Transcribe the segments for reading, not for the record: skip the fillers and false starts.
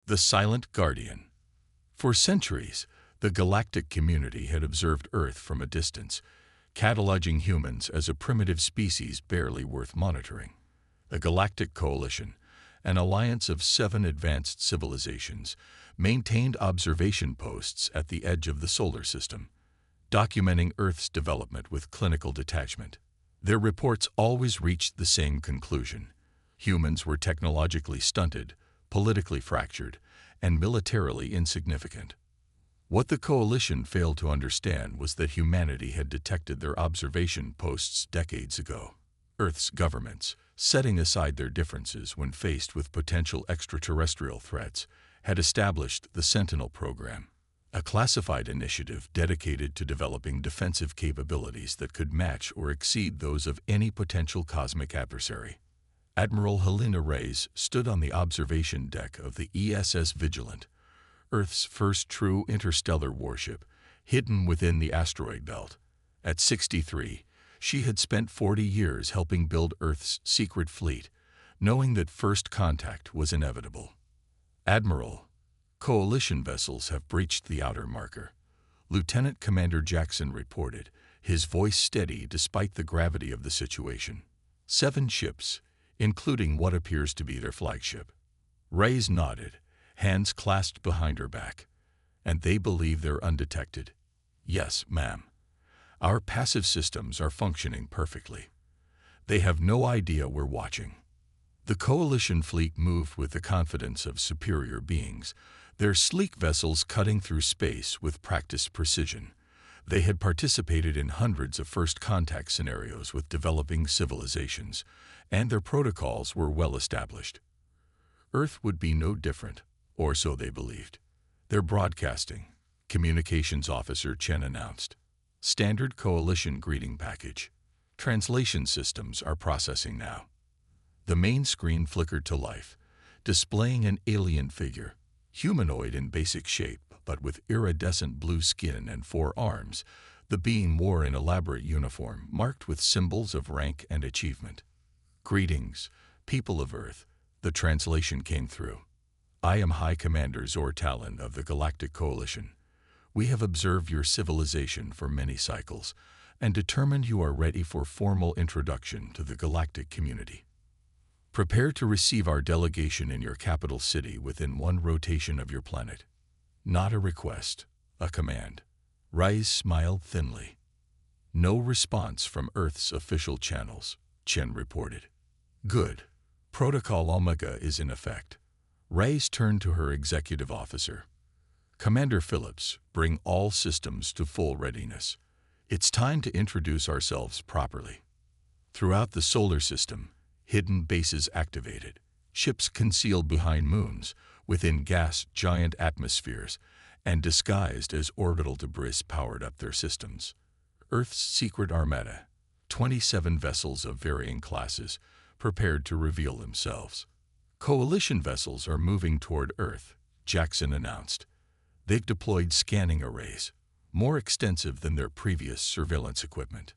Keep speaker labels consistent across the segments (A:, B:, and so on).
A: The Silent Guardian. For centuries, the galactic community had observed Earth from a distance, cataloging humans as a primitive species barely worth monitoring. The Galactic Coalition, an alliance of 7 advanced civilizations, maintained observation posts at the edge of the solar system, documenting Earth's development with clinical detachment. Their reports always reached the same conclusion. Humans were technologically stunted, politically fractured, and militarily insignificant. What the Coalition failed to understand was that humanity had detected their observation posts decades ago. Earth's governments, setting aside their differences when faced with potential extraterrestrial threats, had established the Sentinel program, a classified initiative dedicated to developing defensive capabilities that could match or exceed those of any potential cosmic adversary. Admiral Helena Reyes stood on the observation deck of the ESS Vigilant, Earth's first true interstellar warship, hidden within the asteroid belt. At 63, she had spent 40 years helping build Earth's secret fleet, knowing that first contact was inevitable. Admiral, Coalition vessels have breached the outer marker, Lieutenant Commander Jackson reported, his voice steady despite the gravity of the situation. 7 ships, including what appears to be their flagship. Reyes nodded, hands clasped behind her back. And they believe they're undetected? Yes, ma'am. Our passive systems are functioning perfectly. They have no idea we're watching. The Coalition fleet moved with the confidence of superior beings, their sleek vessels cutting through space with practiced precision. They had participated in hundreds of first contact scenarios with developing civilizations, and their protocols were well established. Earth would be no different, or so they believed. They're broadcasting, Communications Officer Chen announced. Standard Coalition greeting package. Translation systems are processing now. The main screen flickered to life, displaying an alien figure, humanoid in basic shape, but with iridescent blue skin and 4 arms. The being wore an elaborate uniform marked with symbols of rank and achievement. Greetings, people of Earth. The translation came through. I am High Commander Talon of the Galactic Coalition. We have observed your civilization for many cycles and determined you are ready for formal introduction to the galactic community. Prepare to receive our delegation in your capital city within 1 rotation of your planet. Not a request, a command. Reyes smiled thinly. No response from Earth's official channels, Chen reported. Good. Protocol Omega is in effect. Reyes turned to her executive officer. Commander Phillips, bring all systems to full readiness. It's time to introduce ourselves properly. Throughout the solar system, hidden bases activated, ships concealed behind moons, within gas giant atmospheres, and disguised as orbital debris powered up their systems. Earth's secret armada, 27 vessels of varying classes, prepared to reveal themselves. Coalition vessels are moving toward Earth, Jackson announced. They've deployed scanning arrays, more extensive than their previous surveillance equipment.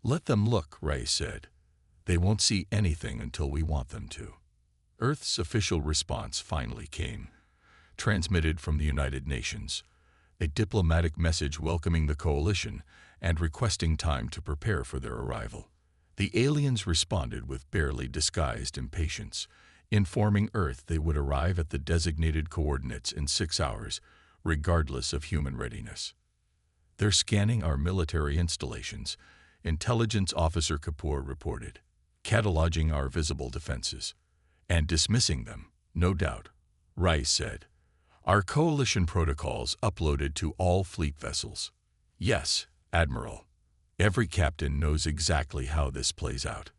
A: Let them look, Reyes said. They won't see anything until we want them to. Earth's official response finally came, transmitted from the United Nations, a diplomatic message welcoming the Coalition and requesting time to prepare for their arrival. The aliens responded with barely disguised impatience, informing Earth they would arrive at the designated coordinates in 6 hours, regardless of human readiness. They're scanning our military installations, Intelligence Officer Kapoor reported, cataloging our visible defenses, and dismissing them, no doubt, Reyes said. Our Coalition protocols uploaded to all fleet vessels. Yes, Admiral. Every captain knows exactly how this plays out.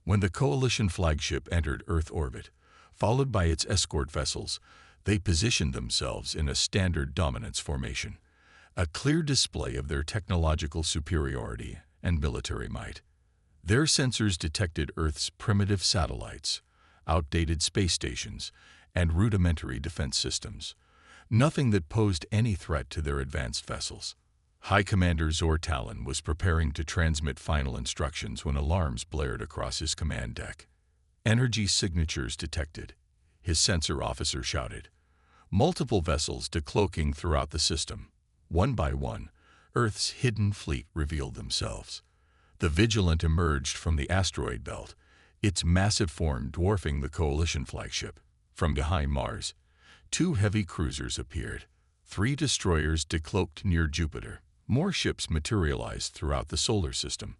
A: When the Coalition flagship entered Earth orbit, followed by its escort vessels, they positioned themselves in a standard dominance formation, a clear display of their technological superiority and military might. Their sensors detected Earth's primitive satellites, outdated space stations, and rudimentary defense systems, nothing that posed any threat to their advanced vessels. High Commander Talon was preparing to transmit final instructions when alarms blared across his command deck. Energy signatures detected, his sensor officer shouted. multiple vessels decloaking throughout the system. One by one, Earth's hidden fleet revealed themselves. The Vigilant emerged from the asteroid belt, its massive form dwarfing the Coalition flagship. From behind Mars, 2 heavy cruisers appeared. 3 destroyers decloaked near Jupiter. More ships materialized throughout the solar system,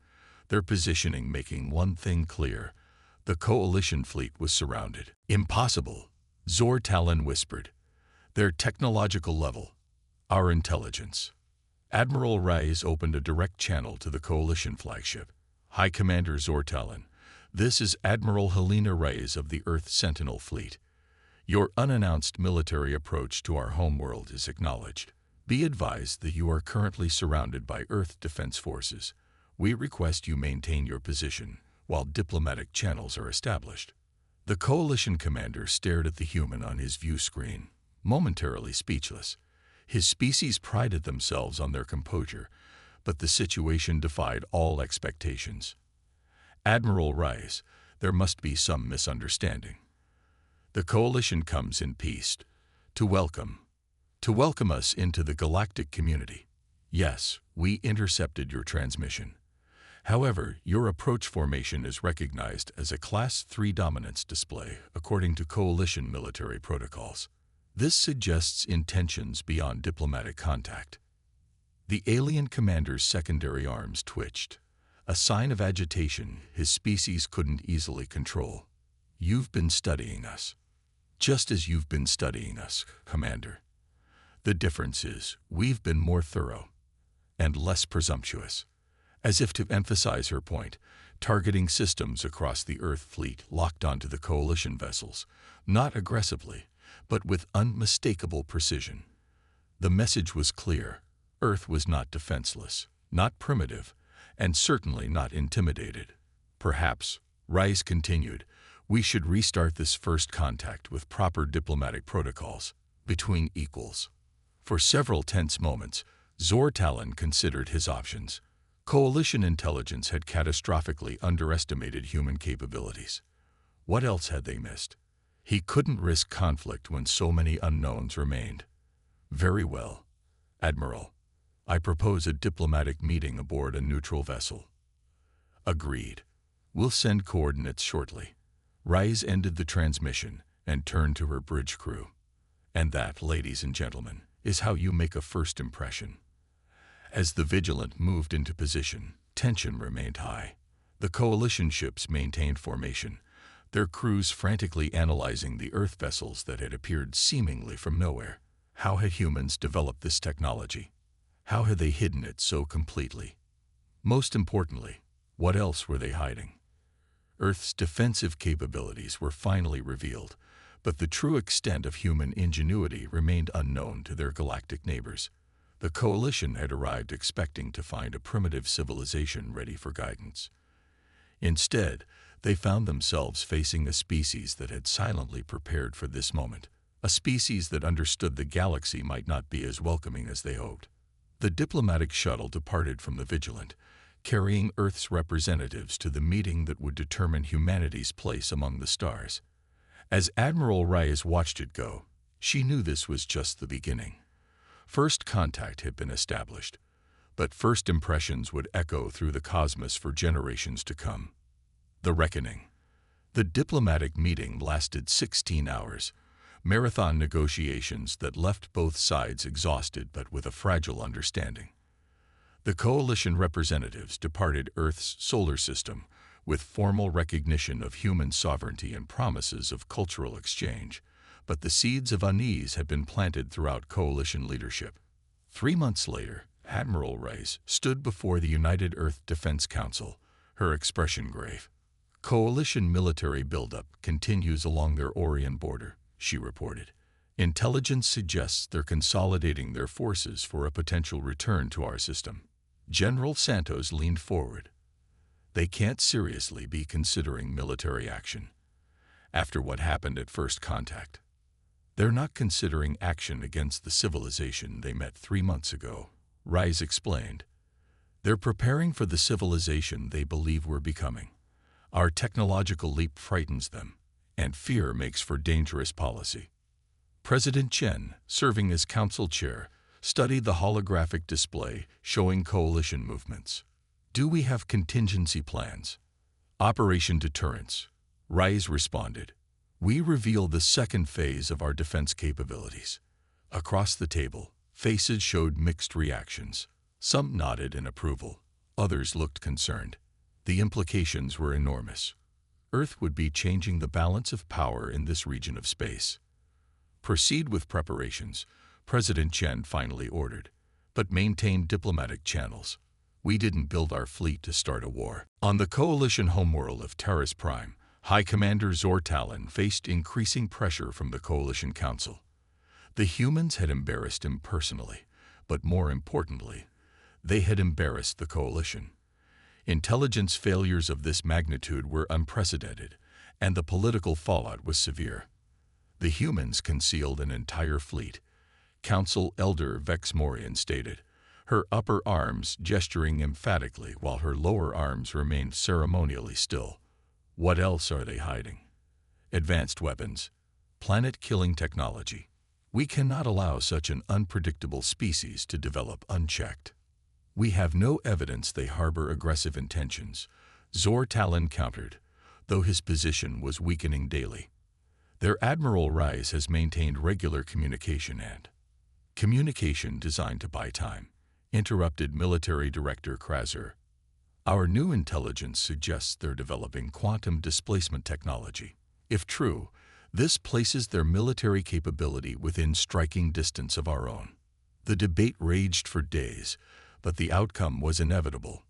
A: their positioning making one thing clear: the Coalition fleet was surrounded. "Impossible," Talon whispered. "Their technological level, our intelligence." Admiral Reyes opened a direct channel to the Coalition flagship. "High Commander Talon, this is Admiral Helena Reyes of the Earth Sentinel Fleet. Your unannounced military approach to our homeworld is acknowledged. Be advised that you are currently surrounded by Earth Defense Forces. We request you maintain your position while diplomatic channels are established." The Coalition commander stared at the human on his view screen, momentarily speechless. His species prided themselves on their composure, but the situation defied all expectations. "Admiral Reyes, there must be some misunderstanding. The Coalition comes in peace to welcome us into the galactic community. Yes, we intercepted your transmission. However, your approach formation is recognized as a Class 3 dominance display according to Coalition military protocols. This suggests intentions beyond diplomatic contact." The alien commander's secondary arms twitched, a sign of agitation his species couldn't easily control. "You've been studying us. Just as you've been studying us, Commander. The difference is, we've been more thorough and less presumptuous." As if to emphasize her point, targeting systems across the Earth fleet locked onto the Coalition vessels, not aggressively, but with unmistakable precision. The message was clear: Earth was not defenseless, not primitive, and certainly not intimidated. "Perhaps," Rice continued, "we should restart this first contact with proper diplomatic protocols, between equals." For several tense moments, Talon considered his options. Coalition intelligence had catastrophically underestimated human capabilities. What else had they missed? He couldn't risk conflict when so many unknowns remained. "Very well, Admiral. I propose a diplomatic meeting aboard a neutral vessel." "Agreed. We'll send coordinates shortly." Reyes ended the transmission and turned to her bridge crew. "And that, ladies and gentlemen, is how you make a first impression." As the Vigilant moved into position, tension remained high. The Coalition ships maintained formation, their crews frantically analyzing the Earth vessels that had appeared seemingly from nowhere. How had humans developed this technology? How had they hidden it so completely? Most importantly, what else were they hiding? Earth's defensive capabilities were finally revealed, but the true extent of human ingenuity remained unknown to their galactic neighbors. The Coalition had arrived expecting to find a primitive civilization ready for guidance. Instead, they found themselves facing a species that had silently prepared for this moment, a species that understood the galaxy might not be as welcoming as they hoped. The diplomatic shuttle departed from the Vigilant, carrying Earth's representatives to the meeting that would determine humanity's place among the stars. As Admiral Reyes watched it go, she knew this was just the beginning. First contact had been established, but first impressions would echo through the cosmos for generations to come. The reckoning. The diplomatic meeting lasted 16 hours, marathon negotiations that left both sides exhausted but with a fragile understanding. The Coalition representatives departed Earth's solar system with formal recognition of human sovereignty and promises of cultural exchange, but the seeds of unease had been planted throughout Coalition leadership. 3 months later, Admiral Reyes stood before the United Earth Defense Council, her expression grave. "Coalition military buildup continues along their Orion border," she reported. "Intelligence suggests they're consolidating their forces for a potential return to our system." General Santos leaned forward. "They can't seriously be considering military action after what happened at first contact. They're not considering action against the civilization they met 3 months ago," Reyes explained. "They're preparing for the civilization they believe we're becoming. Our technological leap frightens them, and fear makes for dangerous policy." President Chen, serving as council chair, studied the holographic display showing coalition movements. "Do we have contingency plans?" "Operation Deterrence," Rise responded. "We reveal the second phase of our defense capabilities." Across the table, faces showed mixed reactions. Some nodded in approval, others looked concerned. The implications were enormous. Earth would be changing the balance of power in this region of space. "Proceed with preparations," President Chen finally ordered, "but maintain diplomatic channels. We didn't build our fleet to start a war." On the coalition homeworld of Terrace Prime, High Commander Zor Talon faced increasing pressure from the Coalition Council. The humans had embarrassed him personally, but more importantly, they had embarrassed the Coalition. Intelligence failures of this magnitude were unprecedented, and the political fallout was severe. The humans concealed an entire fleet. Council Elder Vex Morian stated, her upper arms gesturing emphatically while her lower arms remained ceremonially still. "What else are they hiding?" "Advanced weapons. Planet-killing technology. We cannot allow such an unpredictable species to develop unchecked." "We have no evidence they harbor aggressive intentions," Zor Talon countered, though his position was weakening daily. Their Admiral Rise has maintained regular communication and communication designed to buy time, interrupted Military Director Kraser. "Our new intelligence suggests they're developing quantum displacement technology. If true, this places their military capability within striking distance of our own." The debate raged for days, but the outcome was inevitable.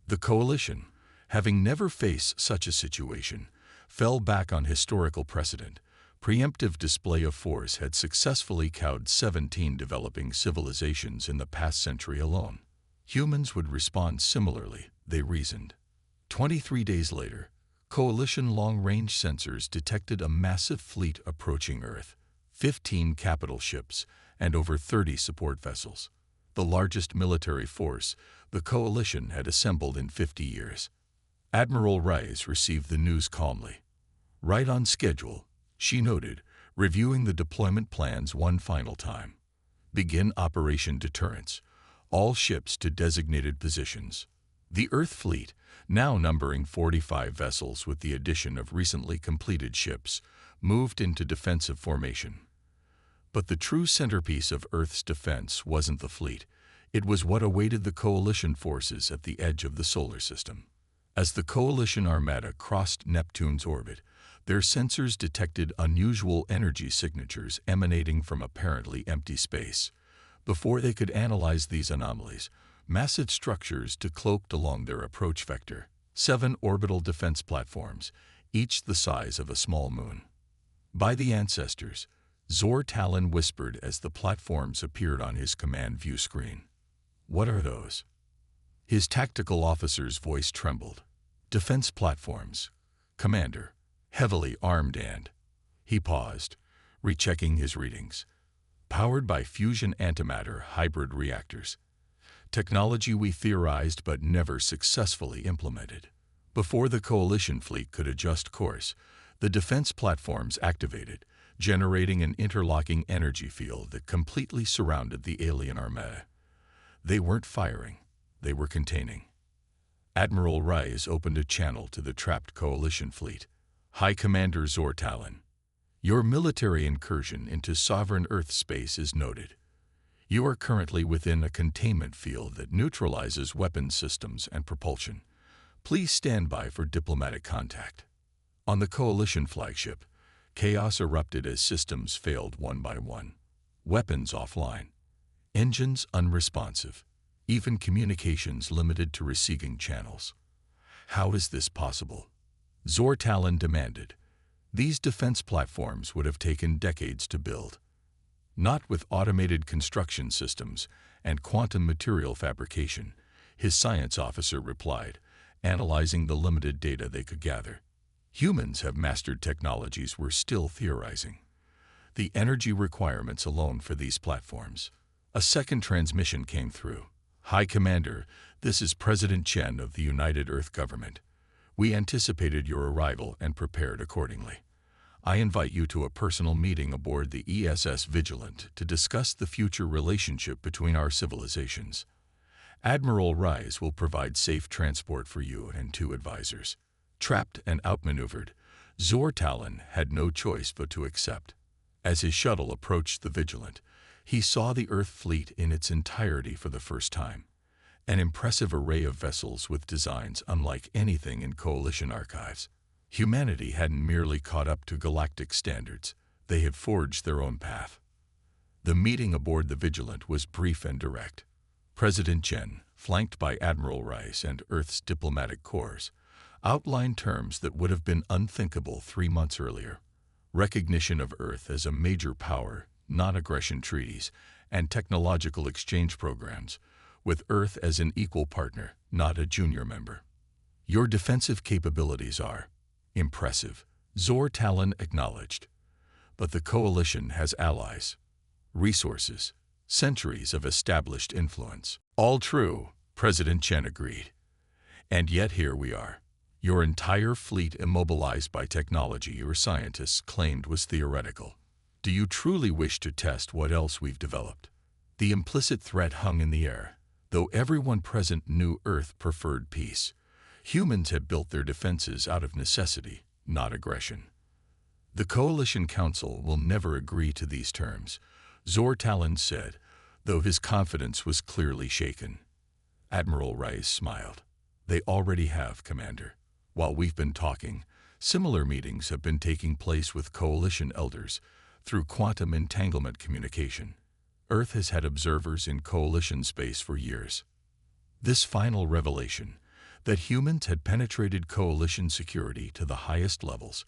A: The Coalition, having never faced such a situation, fell back on historical precedent. Preemptive display of force had successfully cowed 17 developing civilizations in the past century alone. Humans would respond similarly, they reasoned. 23 days later, Coalition long-range sensors detected a massive fleet approaching Earth, 15 capital ships, and over 30 support vessels. The largest military force the Coalition had assembled in 50 years. Admiral Rise received the news calmly. "Right on schedule," she noted, reviewing the deployment plans one final time. "Begin Operation Deterrence. All ships to designated positions." The Earth fleet, now numbering 45 vessels with the addition of recently completed ships, moved into defensive formation. But the true centerpiece of Earth's defense wasn't the fleet. It was what awaited the Coalition forces at the edge of the solar system. As the Coalition armada crossed Neptune's orbit, their sensors detected unusual energy signatures emanating from apparently empty space. Before they could analyze these anomalies, massive structures decloaked along their approach vector. 7 orbital defense platforms, each the size of a small moon. "By the ancestors," Zor Talon whispered as the platforms appeared on his command view screen. "What are those?" His tactical officer's voice trembled. "Defense platforms, Commander. Heavily armed and—" He paused, rechecking his readings. "Powered by fusion antimatter hybrid reactors. Technology we theorized but never successfully implemented." Before the Coalition fleet could adjust course, the defense platforms activated, generating an interlocking energy field that completely surrounded the alien armada. They weren't firing, they were containing. Admiral Rise opened a channel to the trapped Coalition fleet. "High Commander Zor Talon, your military incursion into sovereign Earth space is noted. You are currently within a containment field that neutralizes weapons systems and propulsion. Please stand by for diplomatic contact." On the Coalition flagship, chaos erupted as systems failed one by one. Weapons offline, engines unresponsive, even communications limited to receiving channels. "How is this possible?" Zor Talon demanded. These defense platforms would have taken decades to build. Not with automated construction systems and quantum material fabrication, his science officer replied, analyzing the limited data they could gather. Humans have mastered technologies we're still theorizing. The energy requirements alone for these platforms. A second transmission came through. "High Commander, this is President Chen of the United Earth Government. We anticipated your arrival and prepared accordingly. I invite you to a personal meeting aboard the ESS Vigilant to discuss the future relationship between our civilizations. Admiral Rise will provide safe transport for you and 2 advisors." Trapped and outmaneuvered, Zor Talon had no choice but to accept. As his shuttle approached the Vigilant, he saw the Earth fleet in its entirety for the first time. An impressive array of vessels with designs unlike anything in Coalition archives. Humanity hadn't merely caught up to galactic standards, they had forged their own path. The meeting aboard the Vigilant was brief and direct. President Chen, flanked by Admiral Rice and Earth's diplomatic corps, outlined terms that would have been unthinkable 3 months earlier. Recognition of Earth as a major power, non-aggression treaties, and technological exchange programs, with Earth as an equal partner, not a junior member. "Your defensive capabilities are impressive," Zor Talon acknowledged. "But the Coalition has allies, resources, centuries of established influence." "All true," President Chen agreed. "And yet here we are. Your entire fleet immobilized by technology your scientists claimed was theoretical. Do you truly wish to test what else we've developed?" The implicit threat hung in the air. Though everyone present knew Earth preferred peace, humans had built their defenses out of necessity, not aggression. "The Coalition Council will never agree to these terms," Zor Talon said, though his confidence was clearly shaken. Admiral Rice smiled. "They already have, Commander. While we've been talking, similar meetings have been taking place with Coalition elders through quantum entanglement communication. Earth has had observers in Coalition space for years." This final revelation, that humans had penetrated Coalition security to the highest levels,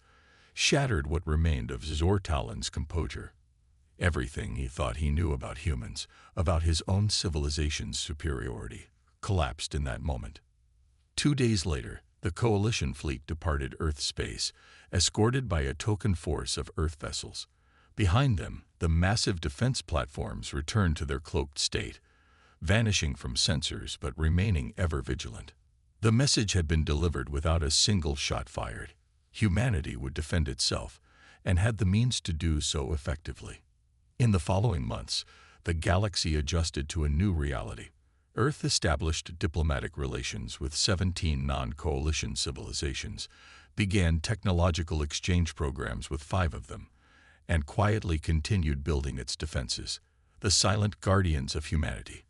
A: shattered what remained of Zor Talon's composure. Everything he thought he knew about humans, about his own civilization's superiority, collapsed in that moment. 2 days later, the Coalition fleet departed Earth space, escorted by a token force of Earth vessels. Behind them, the massive defense platforms returned to their cloaked state, vanishing from sensors but remaining ever vigilant. The message had been delivered without a single shot fired. Humanity would defend itself, and had the means to do so effectively. In the following months, the galaxy adjusted to a new reality. Earth established diplomatic relations with 17 non-coalition civilizations, began technological exchange programs with 5 of them, and quietly continued building its defenses, the silent guardians of humanity.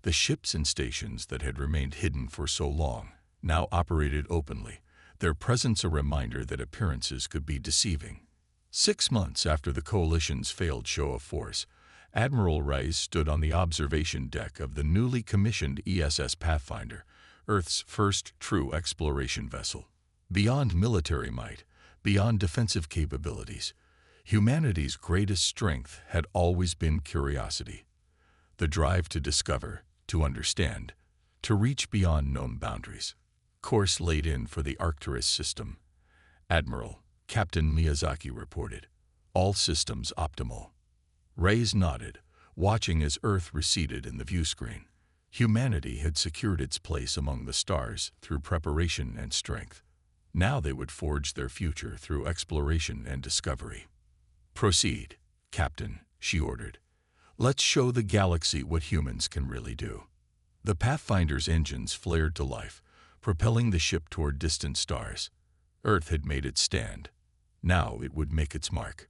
A: The ships and stations that had remained hidden for so long now operated openly, their presence a reminder that appearances could be deceiving. 6 months after the Coalition's failed show of force, Admiral Rice stood on the observation deck of the newly commissioned ESS Pathfinder, Earth's first true exploration vessel. Beyond military might, beyond defensive capabilities, humanity's greatest strength had always been curiosity. The drive to discover, to understand, to reach beyond known boundaries. Course laid in for the Arcturus system. Admiral, Captain Miyazaki reported. All systems optimal. Reyes nodded, watching as Earth receded in the view screen. Humanity had secured its place among the stars through preparation and strength. Now they would forge their future through exploration and discovery. "Proceed, Captain," she ordered. "Let's show the galaxy what humans can really do." The Pathfinder's engines flared to life, propelling the ship toward distant stars. Earth had made its stand. Now it would make its mark.